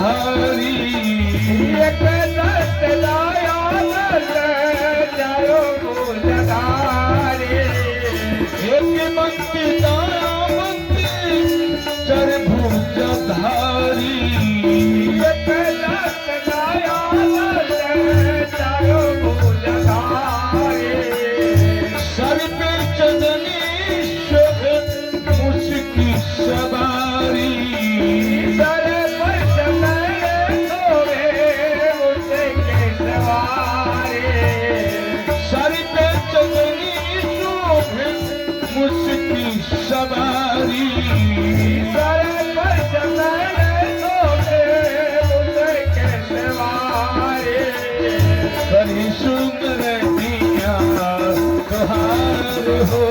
धारी एक दस्त लाया दस चारों भुजधारी एक मंत्री दाया मंत्री चर भुज धारी एक दस्त लाया दस चारों भुजधारी सर पे चंदनी शोभे मुझकी सवारी सर पर चंदन शोभे मुझकी सवारी सर पे चंदनी शोभे मुझकी सवारी सर पर चंदन शोभे मुझकी सवारी बड़ी सुंदर दिया तुहार हो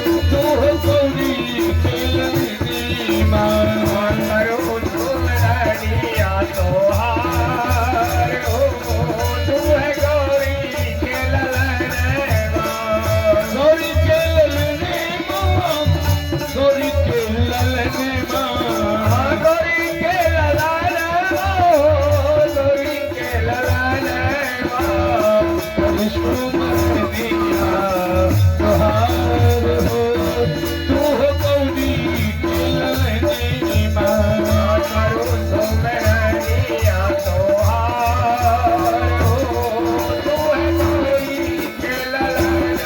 तू हो गौरी के ललनी माँ करो तुम लड़िया तोहार हो तू है गौरी के ललन गौरी के ललनी माँ गौरी के ललनी माँ गौरी के ललन गौरी के ललन बड़ी सुंदर दिया तुहार हो तू हो गौरी के ललनी माँ करो तुम लड़िया तोहार हो तू है गौरी के ललन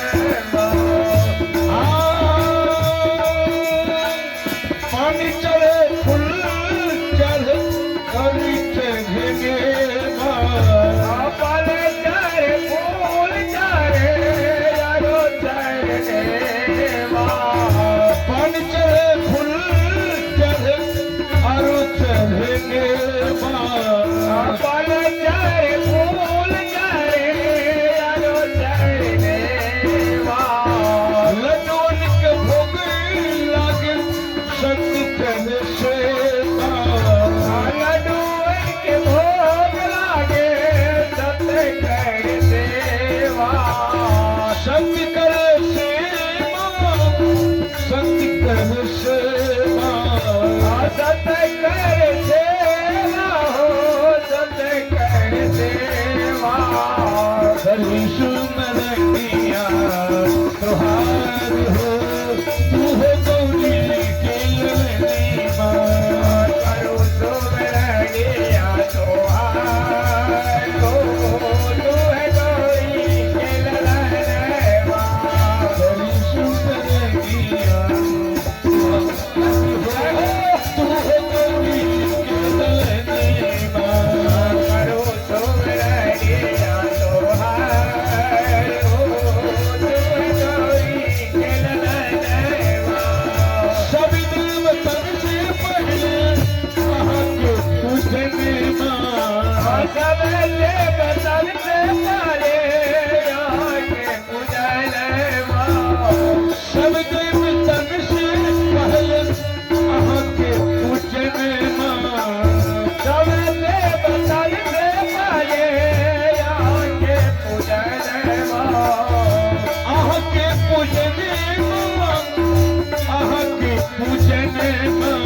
पानी चढ़े फूल चढ़े करी चढ़े पल चढ़े फूल चढ़े यारो चढ़े पानी चढ़े फूल चढ़े आरो चढ़े पल चढ़े फूल चढ़े यारो चढ़े लड्डून के भोग लागे शक्ति कहने से लड्डू के भोग लागे सत्य कर देवा शक्ति करे सेवा शक्ति करे सेवा सत्य कर देवा हो सत्य कर देवा बड़ी सुंदर दिया तुहार हो तू हो गौरी के ललनी माँ करो तुम लड़िया तोहार हो तू है गौरी के ललन बड़ी सुंदर दिया तू हो गौरी के ललनी माँ करो तुम लड़िया तोहार हो तू है गौरी के ललन सभी देव तन से पहले कहा के पूजने माँ सब देव तन से पहले यहाँ के पूजन सब देव तन से पहले कहा के पूजने माँ सब देव तन से पहले यहाँ के पूजन आह के पूजने माँ आह के पूजने माँ